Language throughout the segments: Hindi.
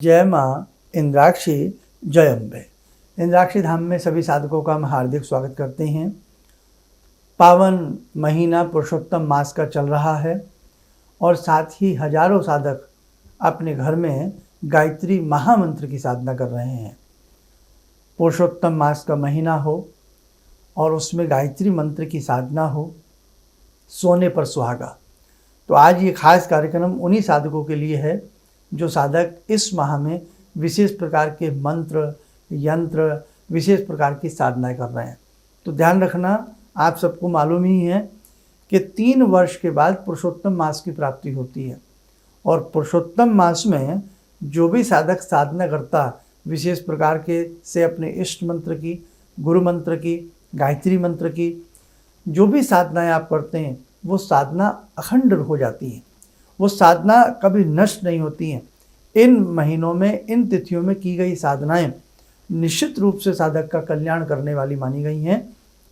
जय माँ इंद्राक्षी, जय अम्बे। इंद्राक्षी धाम में सभी साधकों का हम हार्दिक स्वागत करते हैं। पावन महीना पुरुषोत्तम मास का चल रहा है और साथ ही हजारों साधक अपने घर में गायत्री महामंत्र की साधना कर रहे हैं। पुरुषोत्तम मास का महीना हो और उसमें गायत्री मंत्र की साधना हो, सोने पर सुहागा। तो आज ये खास कार्यक्रम उन्हीं साधकों के लिए है जो साधक इस माह में विशेष प्रकार के मंत्र, यंत्र, विशेष प्रकार की साधनाएं कर रहे हैं। तो ध्यान रखना, आप सबको मालूम ही है कि 3 वर्ष के बाद पुरुषोत्तम मास की प्राप्ति होती है और पुरुषोत्तम मास में जो भी साधक साधना करता विशेष प्रकार के से अपने इष्ट मंत्र की, गुरु मंत्र की, गायत्री मंत्र की, जो भी साधनाएं आप करते हैं वो साधना अखंड हो जाती है, वो साधना कभी नष्ट नहीं होती हैं। इन महीनों में, इन तिथियों में की गई साधनाएं निश्चित रूप से साधक का कल्याण करने वाली मानी गई हैं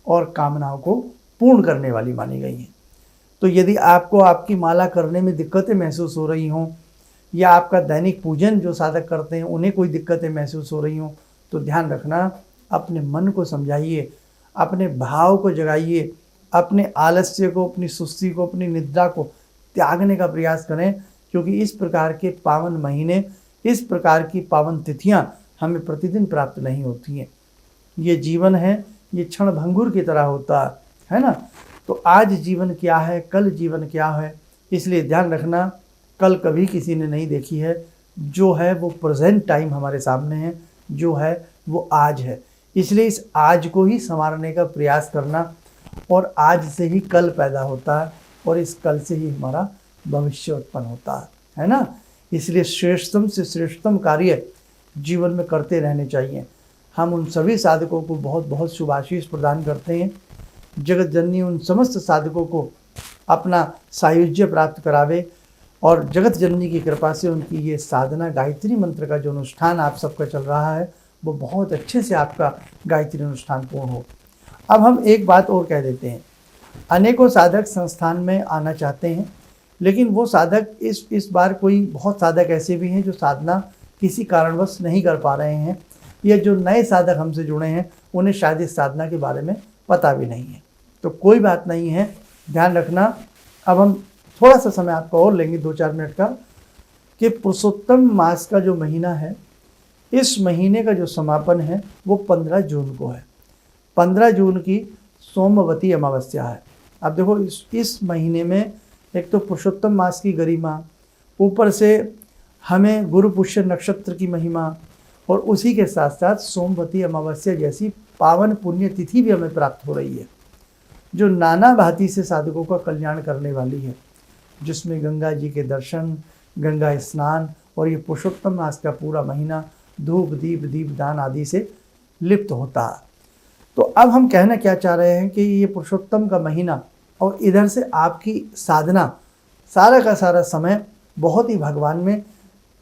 और कामनाओं को पूर्ण करने वाली मानी गई हैं। तो यदि आपको आपकी माला करने में दिक्कतें महसूस हो रही हों या आपका दैनिक पूजन जो साधक करते हैं उन्हें कोई दिक्कतें महसूस हो रही हों, तो ध्यान रखना, अपने मन को समझाइए, अपने भाव को जगाइए, अपने आलस्य को, अपनी सुस्ती को, अपनी निद्रा को त्यागने का प्रयास करें, क्योंकि इस प्रकार के पावन महीने, इस प्रकार की पावन तिथियां हमें प्रतिदिन प्राप्त नहीं होती हैं। ये जीवन है, ये क्षण भंगुर की तरह होता है ना। तो आज जीवन क्या है, कल जीवन क्या है, इसलिए ध्यान रखना, कल कभी किसी ने नहीं देखी है। जो है वो प्रेजेंट टाइम हमारे सामने है, जो है वो आज है। इसलिए इस आज को ही संवारने का प्रयास करना, और आज से ही कल पैदा होता है और इस कल से ही हमारा भविष्य उत्पन्न होता है ना। इसलिए श्रेष्ठतम से श्रेष्ठतम कार्य जीवन में करते रहने चाहिए। हम उन सभी साधकों को बहुत बहुत शुभाशीष प्रदान करते हैं। जगत जननी उन समस्त साधकों को अपना सायुज्य प्राप्त करावे और जगत जननी की कृपा से उनकी ये साधना, गायत्री मंत्र का जो अनुष्ठान आप सबका चल रहा है, वो बहुत अच्छे से आपका गायत्री अनुष्ठान पूर्ण हो। अब हम एक बात और कह देते हैं, अनेकों साधक संस्थान में आना चाहते हैं, लेकिन वो साधक इस बार कोई बहुत साधक ऐसे भी हैं जो साधना किसी कारणवश नहीं कर पा रहे हैं, या जो नए साधक हमसे जुड़े हैं उन्हें शायद इस साधना के बारे में पता भी नहीं है। तो कोई बात नहीं है, ध्यान रखना। अब हम थोड़ा सा समय आपका और लेंगे, 2-4 मिनट का, कि पुरुषोत्तम मास का जो महीना है, इस महीने का जो समापन है वो 15 जून को है। 15 जून की सोमवती अमावस्या है। अब देखो, इस महीने में एक तो पुरुषोत्तम मास की गरिमा, ऊपर से हमें गुरु पुष्य नक्षत्र की महिमा, और उसी के साथ साथ सोमवती अमावस्या जैसी पावन पुण्य तिथि भी हमें प्राप्त हो रही है, जो नाना भांति से साधकों का कल्याण करने वाली है, जिसमें गंगा जी के दर्शन, गंगा स्नान और ये पुरुषोत्तम मास का पूरा महीना धूप दीप दीपदान आदि से लिप्त होता है। तो अब हम कहना क्या चाह रहे हैं कि ये पुरुषोत्तम का महीना और इधर से आपकी साधना, सारा का सारा समय बहुत ही भगवान में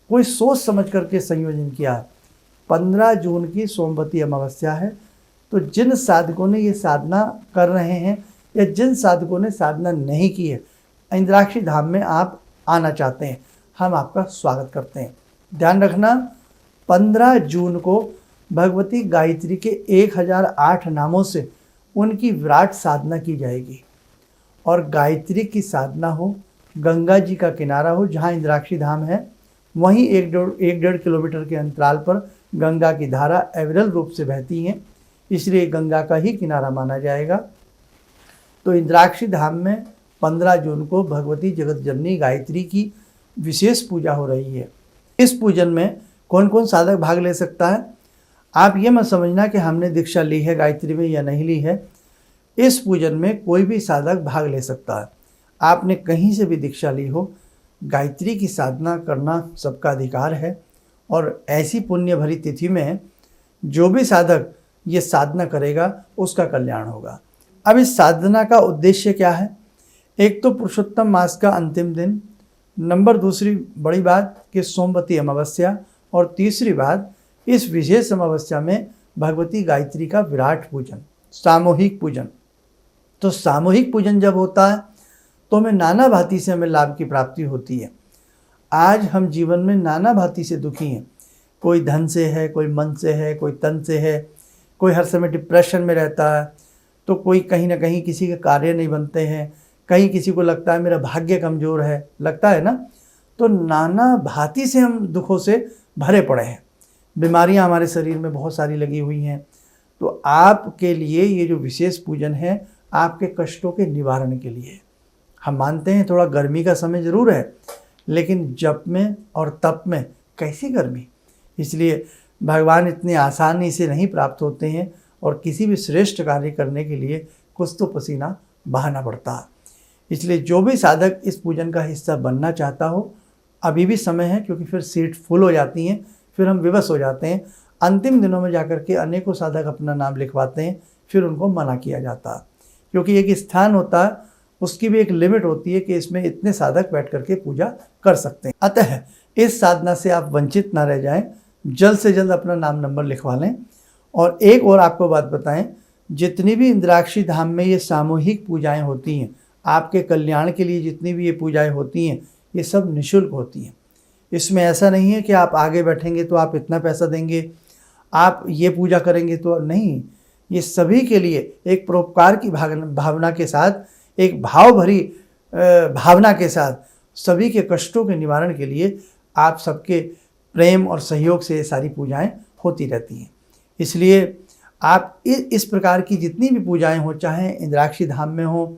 कोई सोच समझ करके संयोजन किया है। 15 जून की सोमवती अमावस्या है। तो जिन साधकों ने ये साधना कर रहे हैं या जिन साधकों ने साधना नहीं की है, इंद्राक्षी धाम में आप आना चाहते हैं, हम आपका स्वागत करते हैं। ध्यान रखना, 15 जून को भगवती गायत्री के 1008 नामों से उनकी विराट साधना की जाएगी। और गायत्री की साधना हो, गंगा जी का किनारा हो, जहाँ इंद्राक्षी धाम है वहीं 1-1.5 किलोमीटर के अंतराल पर गंगा की धारा अविरल रूप से बहती हैं, इसलिए गंगा का ही किनारा माना जाएगा। तो इंद्राक्षी धाम में 15 जून को भगवती जगत जननी गायत्री की विशेष पूजा हो रही है। इस पूजन में कौन कौन साधक भाग ले सकता है? आप ये मत समझना कि हमने दीक्षा ली है गायत्री में या नहीं ली है। इस पूजन में कोई भी साधक भाग ले सकता है। आपने कहीं से भी दीक्षा ली हो, गायत्री की साधना करना सबका अधिकार है, और ऐसी पुण्य भरी तिथि में जो भी साधक ये साधना करेगा उसका कल्याण होगा। अब इस साधना का उद्देश्य क्या है? एक तो पुरुषोत्तम मास का अंतिम दिन, नंबर दूसरी बड़ी बात कि सोमवती अमावस्या, और तीसरी बात इस विशेष अमावस्या में भगवती गायत्री का विराट पूजन, सामूहिक पूजन। तो सामूहिक पूजन जब होता है तो हमें नाना भांति से हमें लाभ की प्राप्ति होती है। आज हम जीवन में नाना भांति से दुखी हैं, कोई धन से है, कोई मन से है, कोई तन से है, कोई हर समय डिप्रेशन में रहता है, तो कोई कहीं ना कहीं किसी के कार्य नहीं बनते हैं, कहीं किसी को लगता है मेरा भाग्य कमज़ोर है, लगता है ना। तो नाना भांति से हम दुखों से भरे पड़े हैं, बीमारियां हमारे शरीर में बहुत सारी लगी हुई हैं। तो आपके लिए ये जो विशेष पूजन है आपके कष्टों के निवारण के लिए। हम मानते हैं थोड़ा गर्मी का समय ज़रूर है, लेकिन जप में और तप में कैसी गर्मी, इसलिए भगवान इतनी आसानी से नहीं प्राप्त होते हैं और किसी भी श्रेष्ठ कार्य करने के लिए कुछ तो पसीना बहाना पड़ता है। इसलिए जो भी साधक इस पूजन का हिस्सा बनना चाहता हो, अभी भी समय है, क्योंकि फिर सीट फुल हो जाती हैं, फिर हम विवश हो जाते हैं। अंतिम दिनों में जाकर के अनेकों साधक अपना नाम लिखवाते हैं, फिर उनको मना किया जाता है, क्योंकि एक स्थान होता है, उसकी भी एक लिमिट होती है कि इसमें इतने साधक बैठ करके पूजा कर सकते हैं। अतः इस साधना से आप वंचित ना रह जाएं, जल्द से जल्द अपना नाम नंबर लिखवा लें। और एक और आपको बात बताएं, जितनी भी इंद्राक्षी धाम में ये सामूहिक पूजाएं होती हैं, आपके कल्याण के लिए जितनी भी ये पूजाएं होती हैं, ये सब निःशुल्क होती हैं। इसमें ऐसा नहीं है कि आप आगे बैठेंगे तो आप इतना पैसा देंगे, आप ये पूजा करेंगे तो नहीं। ये सभी के लिए एक परोपकार की भावना के साथ, एक भाव भरी भावना के साथ, सभी के कष्टों के निवारण के लिए आप सबके प्रेम और सहयोग से ये सारी पूजाएं होती रहती हैं। इसलिए आप इस प्रकार की जितनी भी पूजाएं हो, चाहे इंद्राक्षी धाम में हो,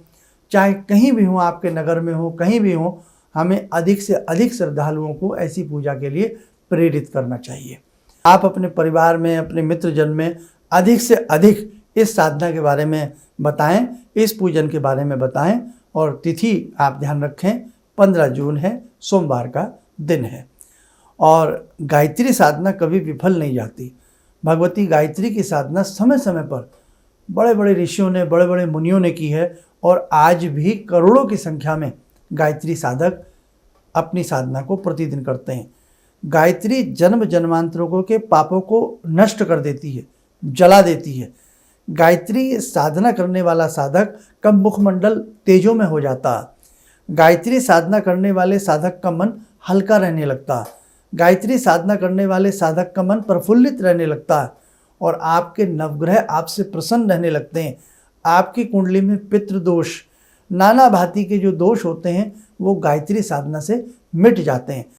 चाहे कहीं भी हो, आपके नगर में हो, कहीं भी हो, हमें अधिक से अधिक श्रद्धालुओं को ऐसी पूजा के लिए प्रेरित करना चाहिए। आप अपने परिवार में, अपने मित्रजन में अधिक से अधिक इस साधना के बारे में बताएं, इस पूजन के बारे में बताएं। और तिथि आप ध्यान रखें, 15 जून है, सोमवार का दिन है। और गायत्री साधना कभी विफल नहीं जाती। भगवती गायत्री की साधना समय समय पर बड़े बड़े ऋषियों ने, बड़े बड़े मुनियों ने की है, और आज भी करोड़ों की संख्या में गायत्री साधक अपनी साधना को प्रतिदिन करते हैं। गायत्री जन्म जन्मांतरों के पापों को नष्ट कर देती है, जला देती है। गायत्री साधना करने वाला साधक का मुखमंडल तेजों में हो जाता है। गायत्री साधना करने वाले साधक का मन हल्का रहने लगता है। गायत्री साधना करने वाले साधक का मन प्रफुल्लित रहने लगता है, और आपके नवग्रह आपसे प्रसन्न रहने लगते हैं। आपकी कुंडली में पितृदोष, नाना भांति के जो दोष होते हैं, वो गायत्री साधना से मिट जाते हैं।